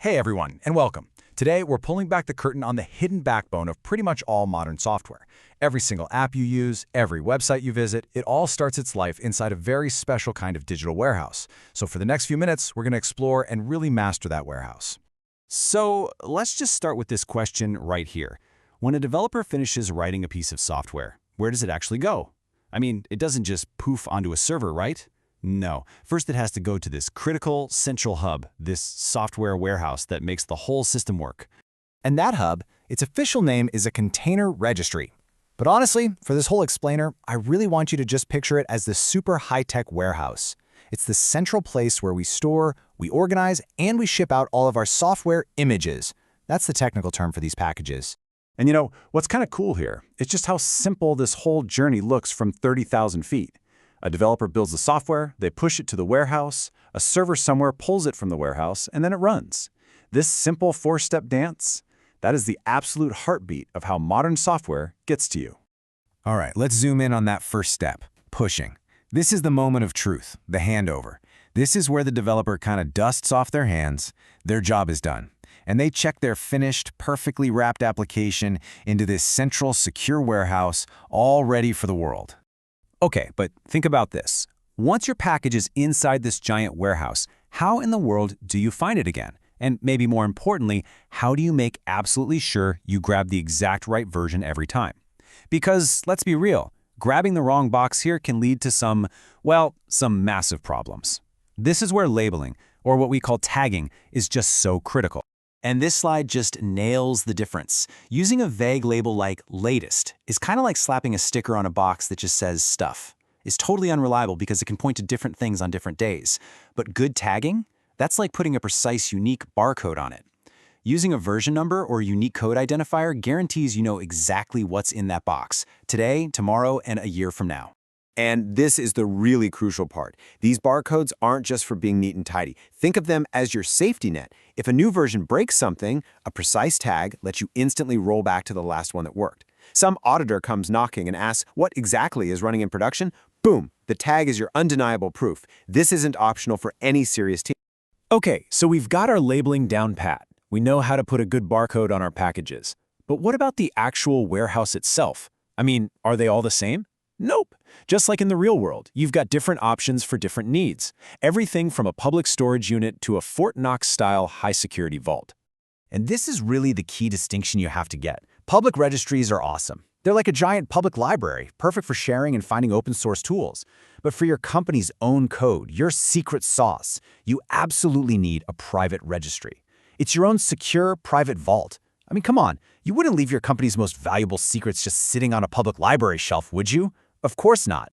Hey everyone, and welcome. Today, we're pulling back the curtain on the hidden backbone of pretty much all modern software. Every single app you use, every website you visit, it all starts its life inside a very special kind of digital warehouse. So for the next few minutes, we're going to explore and really master that warehouse. So let's just start with this question right here. When a developer finishes writing a piece of software, where does it actually go? I mean, it doesn't just poof onto a server, right? No. First, it has to go to this critical central hub, this software warehouse that makes the whole system work. And that hub, its official name is a container registry. But honestly, for this whole explainer, I really want you to just picture it as the super high-tech warehouse. It's the central place where we store, we organize, and we ship out all of our software images. That's the technical term for these packages. And you know, what's kind of cool here is just how simple this whole journey looks from 30,000 feet. A developer builds the software, they push it to the warehouse, a server somewhere pulls it from the warehouse, and then it runs. This simple four-step dance, that is the absolute heartbeat of how modern software gets to you. All right, let's zoom in on that first step, pushing. This is the moment of truth, the handover. This is where the developer kind of dusts off their hands, their job is done, and they check their finished, perfectly wrapped application into this central, secure warehouse, all ready for the world. Okay, but think about this. Once your package is inside this giant warehouse, how in the world do you find it again? And maybe more importantly, how do you make absolutely sure you grab the exact right version every time? Because, let's be real, grabbing the wrong box here can lead to some massive problems. This is where labeling, or what we call tagging, is just so critical. And this slide just nails the difference. Using a vague label like latest is kind of like slapping a sticker on a box that just says stuff. It's totally unreliable because it can point to different things on different days. But good tagging? That's like putting a precise, unique barcode on it. Using a version number or unique code identifier guarantees you know exactly what's in that box, today, tomorrow, and a year from now. And this is the really crucial part. These barcodes aren't just for being neat and tidy. Think of them as your safety net. If a new version breaks something, a precise tag lets you instantly roll back to the last one that worked. Some auditor comes knocking and asks what exactly is running in production. Boom, the tag is your undeniable proof. This isn't optional for any serious team. Okay, so we've got our labeling down pat. We know how to put a good barcode on our packages. But what about the actual warehouse itself? I mean, are they all the same? Nope. Just like in the real world, you've got different options for different needs. Everything from a public storage unit to a Fort Knox-style high-security vault. And this is really the key distinction you have to get. Public registries are awesome. They're like a giant public library, perfect for sharing and finding open-source tools. But for your company's own code, your secret sauce, you absolutely need a private registry. It's your own secure, private vault. I mean, come on, you wouldn't leave your company's most valuable secrets just sitting on a public library shelf, would you? Of course not.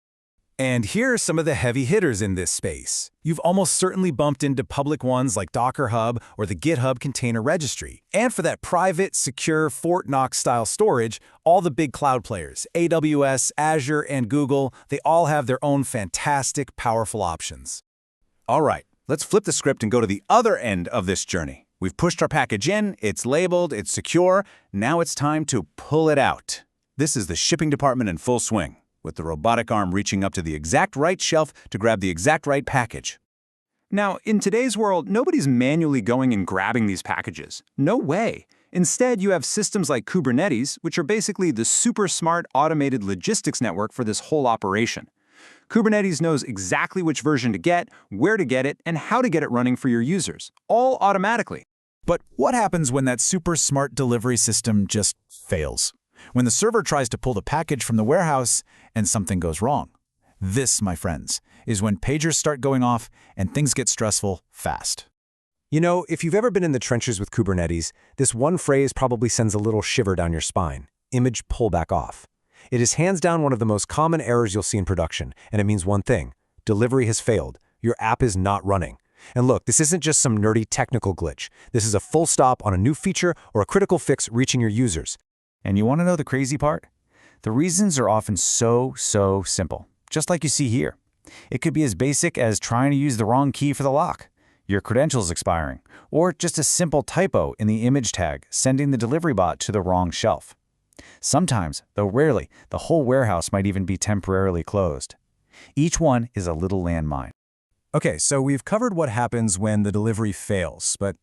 And here are some of the heavy hitters in this space. You've almost certainly bumped into public ones like Docker Hub or the GitHub Container Registry. And for that private, secure, Fort Knox-style storage, all the big cloud players, AWS, Azure, and Google, they all have their own fantastic, powerful options. All right, let's flip the script and go to the other end of this journey. We've pushed our package in, it's labeled, it's secure. Now it's time to pull it out. This is the shipping department in full swing, with the robotic arm reaching up to the exact right shelf to grab the exact right package. Now, in today's world, nobody's manually going and grabbing these packages. No way. Instead, you have systems like Kubernetes, which are basically the super smart automated logistics network for this whole operation. Kubernetes knows exactly which version to get, where to get it, and how to get it running for your users, all automatically. But what happens when that super smart delivery system just fails? When the server tries to pull the package from the warehouse and something goes wrong? This, my friends, is when pagers start going off and things get stressful fast. You know, if you've ever been in the trenches with Kubernetes, this one phrase probably sends a little shiver down your spine. Image pullback off. It is hands down one of the most common errors you'll see in production, and it means one thing. Delivery has failed. Your app is not running. And look, this isn't just some nerdy technical glitch. This is a full stop on a new feature or a critical fix reaching your users. And you want to know the crazy part? The reasons are often so simple, just like you see here. It could be as basic as trying to use the wrong key for the lock, your credentials expiring, or just a simple typo in the image tag sending the delivery bot to the wrong shelf. Sometimes, though rarely, the whole warehouse might even be temporarily closed. Each one is a little landmine. Okay, so we've covered what happens when the delivery fails, but,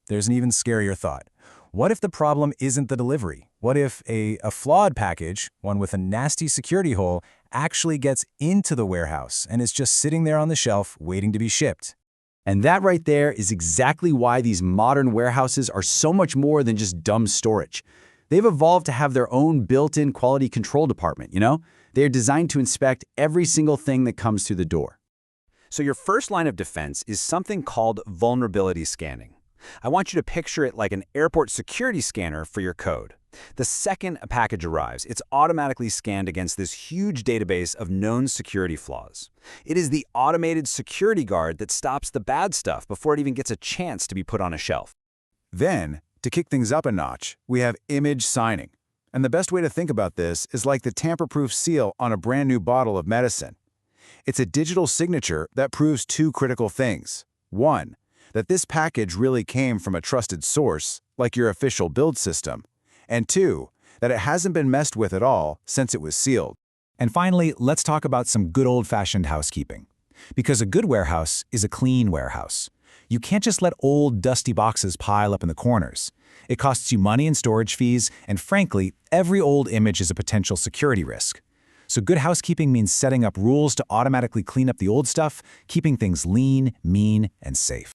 there's an even scarier thought. What if the problem isn't the delivery? What if a flawed package, one with a nasty security hole, actually gets into the warehouse and is just sitting there on the shelf waiting to be shipped? And that right there is exactly why these modern warehouses are so much more than just dumb storage. They've evolved to have their own built-in quality control department, They're designed to inspect every single thing that comes through the door. So your first line of defense is something called vulnerability scanning. I want you to picture it like an airport security scanner for your code. The second a package arrives, it's automatically scanned against this huge database of known security flaws. It is the automated security guard that stops the bad stuff before it even gets a chance to be put on a shelf. Then, to kick things up a notch, we have image signing. And the best way to think about this is like the tamper-proof seal on a brand new bottle of medicine. It's a digital signature that proves two critical things. One, that this package really came from a trusted source, like your official build system. And two, that it hasn't been messed with at all since it was sealed. And finally, let's talk about some good old-fashioned housekeeping. Because a good warehouse is a clean warehouse. You can't just let old, dusty boxes pile up in the corners. It costs you money in storage fees, and frankly, every old image is a potential security risk. So good housekeeping means setting up rules to automatically clean up the old stuff, keeping things lean, mean, and safe.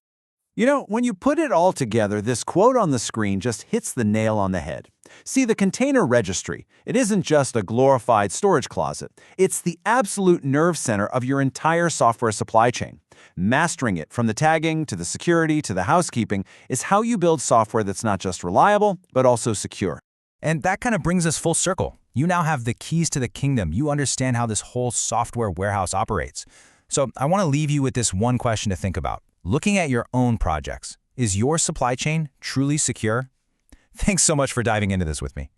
When you put it all together, this quote on the screen just hits the nail on the head. See, the container registry, it isn't just a glorified storage closet. It's the absolute nerve center of your entire software supply chain. Mastering it, from the tagging to the security to the housekeeping, is how you build software that's not just reliable, but also secure. And that kind of brings us full circle. You now have the keys to the kingdom. You understand how this whole software warehouse operates. So I want to leave you with this one question to think about. Looking at your own projects, is your supply chain truly secure? Thanks so much for diving into this with me.